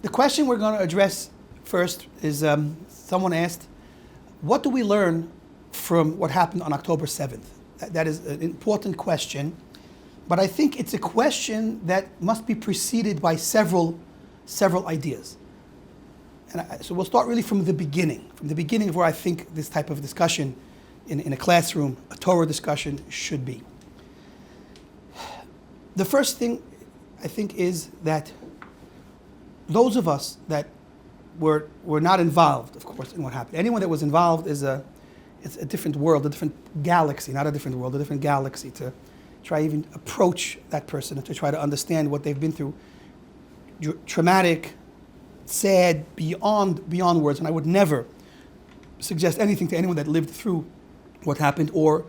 The question we're going to address first is someone asked, what do we learn from what happened on October 7th? That is an important question, but I think it's a question that must be preceded by several ideas. And so we'll start really from the beginning of where I think this type of discussion in a classroom, a Torah discussion, should be. The first thing I think is that those of us that were not involved, of course, in what happened. Anyone that was involved it's a different world, a different galaxy, not a different world, a different galaxy, to try even approach that person and to try to understand what they've been through. Traumatic, sad, beyond words, and I would never suggest anything to anyone that lived through what happened, or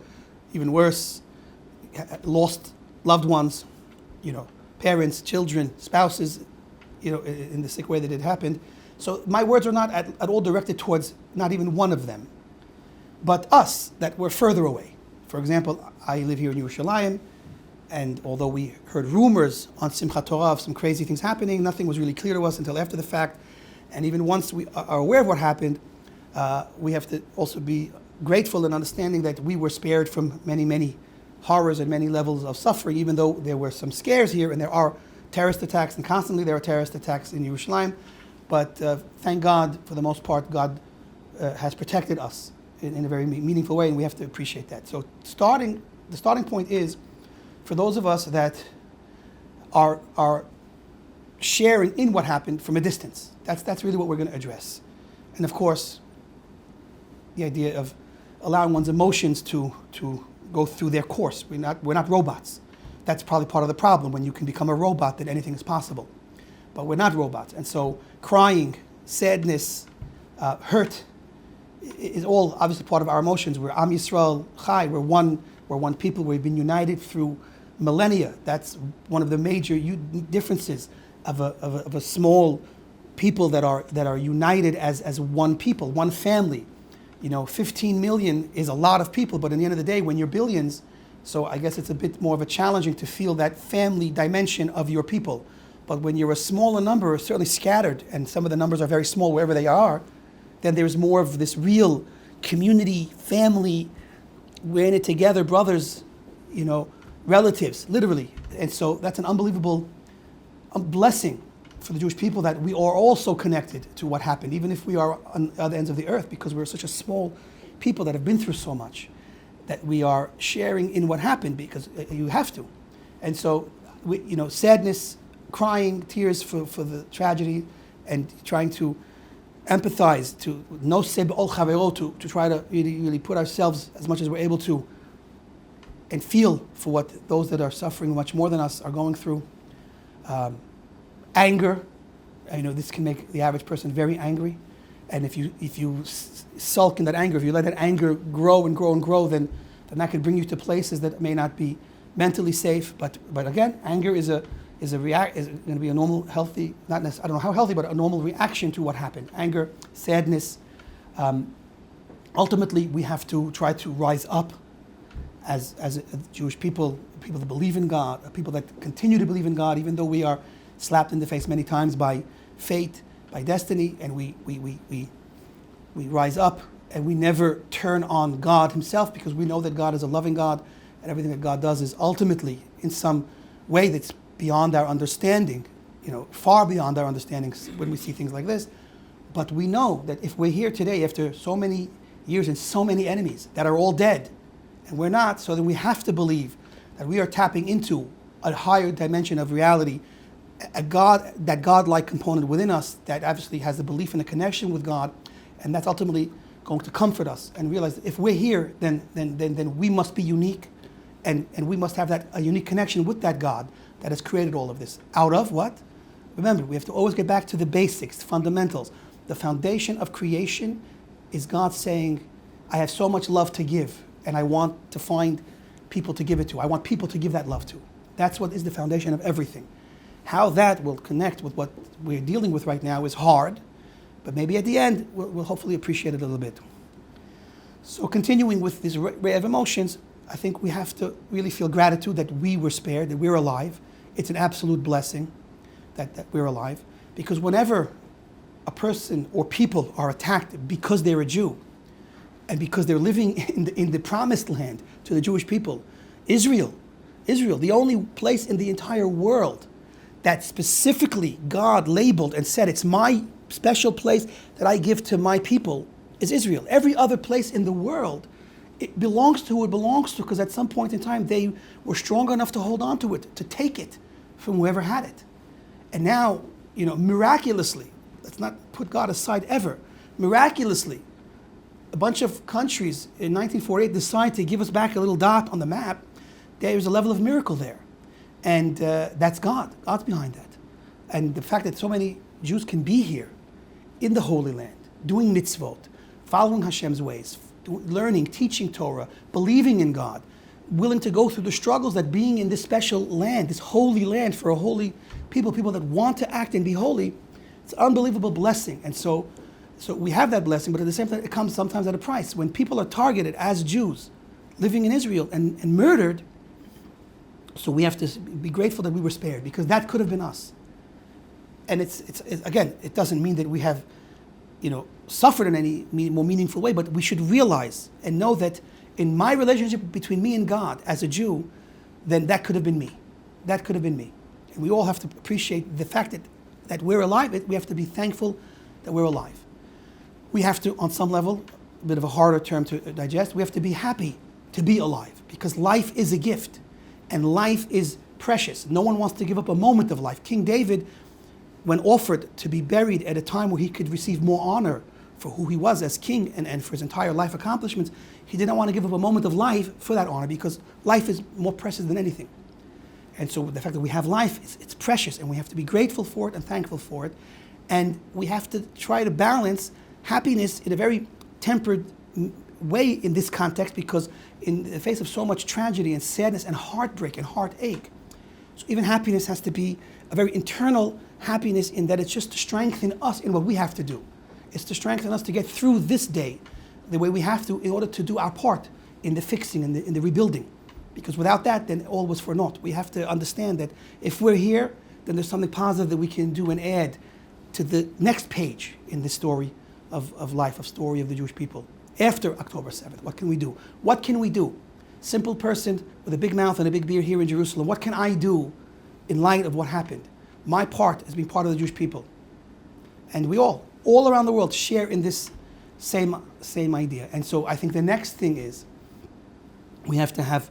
even worse, lost loved ones, parents, children, spouses, in the sick way that it happened. So my words are not at all directed towards not even one of them, but us that were further away. For example, I live here in Yerushalayim, and although we heard rumors on Simchat Torah of some crazy things happening, nothing was really clear to us until after the fact. And even once we are aware of what happened, we have to also be grateful and understanding that we were spared from many, many horrors and many levels of suffering, even though there were some scares here, and there are terrorist attacks, and constantly there are terrorist attacks in Yerushalayim. But thank God, for the most part, God has protected us in a very meaningful way, and we have to appreciate that. So the starting point is, for those of us that are sharing in what happened from a distance, that's really what we're going to address. And of course, the idea of allowing one's emotions to go through their course. We're not robots. That's probably part of the problem. When you can become a robot, then anything is possible. But we're not robots. And so crying, sadness, hurt is all obviously part of our emotions. We're Am Yisrael Chai. We're one people. We've been united through millennia. That's one of the major differences of a small people that are united as one people, one family. 15 million is a lot of people, but in the end of the day, when you're billions, so I guess it's a bit more of a challenging to feel that family dimension of your people. But when you're a smaller number, certainly scattered, and some of the numbers are very small wherever they are, then there's more of this real community, family, we're in it together, brothers, relatives, literally. And so that's an unbelievable blessing for the Jewish people, that we are also connected to what happened, even if we are on the other ends of the earth, because we're such a small people that have been through so much, that we are sharing in what happened, because you have to. And so, sadness, crying, tears for the tragedy, and trying to empathize, to try to really put ourselves as much as we're able to, and feel for what those that are suffering much more than us are going through. Anger, this can make the average person very angry, and if you sulk in that anger, if you let that anger grow and grow and grow, then that could bring you to places that may not be mentally safe. But again, anger is going to be a normal, healthy, I don't know how healthy, but a normal reaction to what happened. Anger, sadness. Ultimately, we have to try to rise up as Jewish people that believe in God, people that continue to believe in God, even though we are slapped in the face many times by fate, by destiny, and we rise up, and we never turn on God himself, because we know that God is a loving God, and everything that God does is ultimately in some way that's beyond our understanding, far beyond our understanding when we see things like this. But we know that if we're here today after so many years and so many enemies that are all dead, and we're not, so then we have to believe that we are tapping into a higher dimension of reality, a God, that God-like component within us that obviously has a belief in a connection with God, and that's ultimately going to comfort us and realize that if we're here, then we must be unique, and we must have a unique connection with that God that has created all of this. Out of what? Remember, we have to always get back to the basics, fundamentals. The foundation of creation is God saying, I have so much love to give, and I want to find people to give it to. I want people to give that love to. That's what is the foundation of everything. How that will connect with what we're dealing with right now is hard, but maybe at the end, we'll hopefully appreciate it a little bit. So continuing with this array of emotions, I think we have to really feel gratitude that we were spared, that we're alive. It's an absolute blessing that we're alive. Because whenever a person or people are attacked because they're a Jew, and because they're living in the promised land to the Jewish people, Israel, the only place in the entire world that specifically God labeled and said it's my special place that I give to my people, is Israel. Every other place in the world, it belongs to who it belongs to, because at some point in time they were strong enough to hold on to it, to take it from whoever had it. And now, miraculously, let's not put God aside ever, miraculously, a bunch of countries in 1948 decide to give us back a little dot on the map. There's a level of miracle there. And that's God. God's behind that. And the fact that so many Jews can be here in the Holy Land, doing mitzvot, following Hashem's ways, learning, teaching Torah, believing in God, willing to go through the struggles that being in this special land, this holy land for a holy people that want to act and be holy, it's an unbelievable blessing. And so we have that blessing, but at the same time, it comes sometimes at a price. When people are targeted as Jews, living in Israel and murdered, so we have to be grateful that we were spared, because that could have been us. And it's again, it doesn't mean that we have, suffered in any more meaningful way, but we should realize and know that in my relationship between me and God as a Jew, then that could have been me. That could have been me. And we all have to appreciate the fact that we're alive. We have to be thankful that we're alive. We have to, on some level, a bit of a harder term to digest, we have to be happy to be alive, because life is a gift and life is precious. No one wants to give up a moment of life. King David, when offered to be buried at a time where he could receive more honor for who he was as king and for his entire life accomplishments, he did not want to give up a moment of life for that honor, because life is more precious than anything. And so the fact that we have life, it's precious, and we have to be grateful for it and thankful for it. And we have to try to balance happiness in a very tempered way in this context, because in the face of so much tragedy and sadness and heartbreak and heartache, so even happiness has to be a very internal happiness, in that it's just to strengthen us in what we have to do. It's to strengthen us to get through this day the way we have to in order to do our part in the fixing and in the rebuilding. Because without that, then all was for naught. We have to understand that if we're here, then there's something positive that we can do and add to the next page in the story of life, of story of the Jewish people. After October 7th, what can we do? What can we do? Simple person with a big mouth and a big beard here in Jerusalem, what can I do in light of what happened? My part as being part of the Jewish people. And we all around the world share in this same idea. And so I think the next thing is we have to have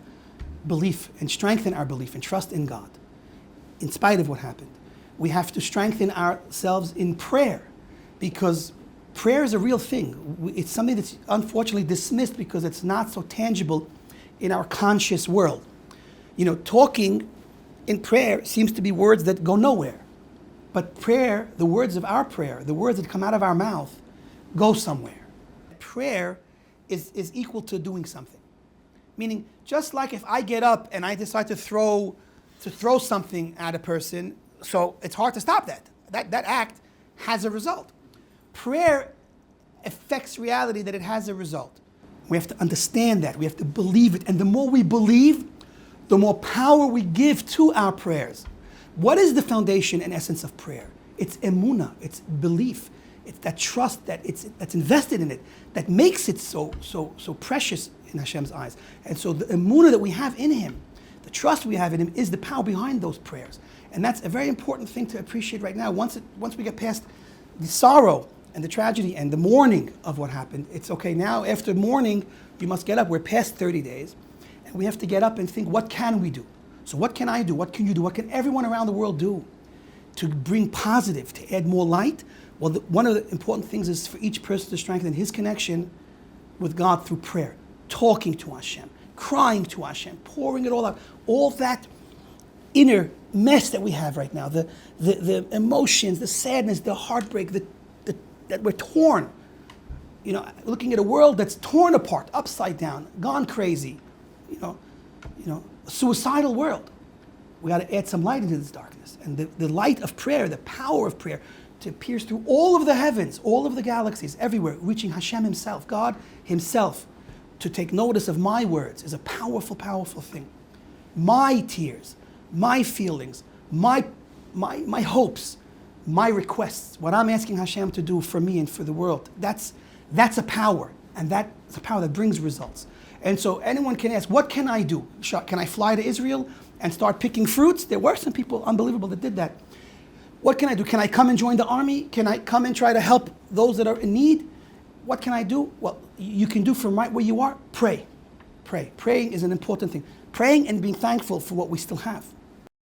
belief and strengthen our belief and trust in God in spite of what happened. We have to strengthen ourselves in prayer, because prayer is a real thing. It's something that's unfortunately dismissed because it's not so tangible in our conscious world. Talking in prayer seems to be words that go nowhere. But prayer, the words of our prayer, the words that come out of our mouth, go somewhere. Prayer is equal to doing something. Meaning, just like if I get up and I decide to throw something at a person, so it's hard to stop that. That act has a result. Prayer affects reality, that it has a result. We have to understand that. We have to believe it. And the more we believe, the more power we give to our prayers. What is the foundation and essence of prayer? It's emunah, it's belief. It's that trust that's invested in it that makes it so precious in Hashem's eyes. And so the emunah that we have in Him, the trust we have in Him, is the power behind those prayers. And that's a very important thing to appreciate right now. Once we get past the sorrow and the tragedy and the mourning of what happened, it's okay. Now, after mourning, you must get up. We're past 30 days. And we have to get up and think, what can we do? So what can I do? What can you do? What can everyone around the world do to bring positive, to add more light? Well, one of the important things is for each person to strengthen his connection with God through prayer, talking to Hashem, crying to Hashem, pouring it all out. All that inner mess that we have right now, the emotions, the sadness, the heartbreak, that we're torn. Looking at a world that's torn apart, upside down, gone crazy, a suicidal world. We got to add some light into this darkness. And the light of prayer, the power of prayer, to pierce through all of the heavens, all of the galaxies, everywhere, reaching Hashem Himself, God Himself, to take notice of my words is a powerful, powerful thing. My tears, my feelings, my hopes, my requests, what I'm asking Hashem to do for me and for the world, that's a power. And that's a power that brings results. And so anyone can ask, what can I do? Can I fly to Israel and start picking fruits? There were some people, unbelievable, that did that. What can I do? Can I come and join the army? Can I come and try to help those that are in need? What can I do? Well, you can do from right where you are, pray. Pray. Praying is an important thing. Praying and being thankful for what we still have.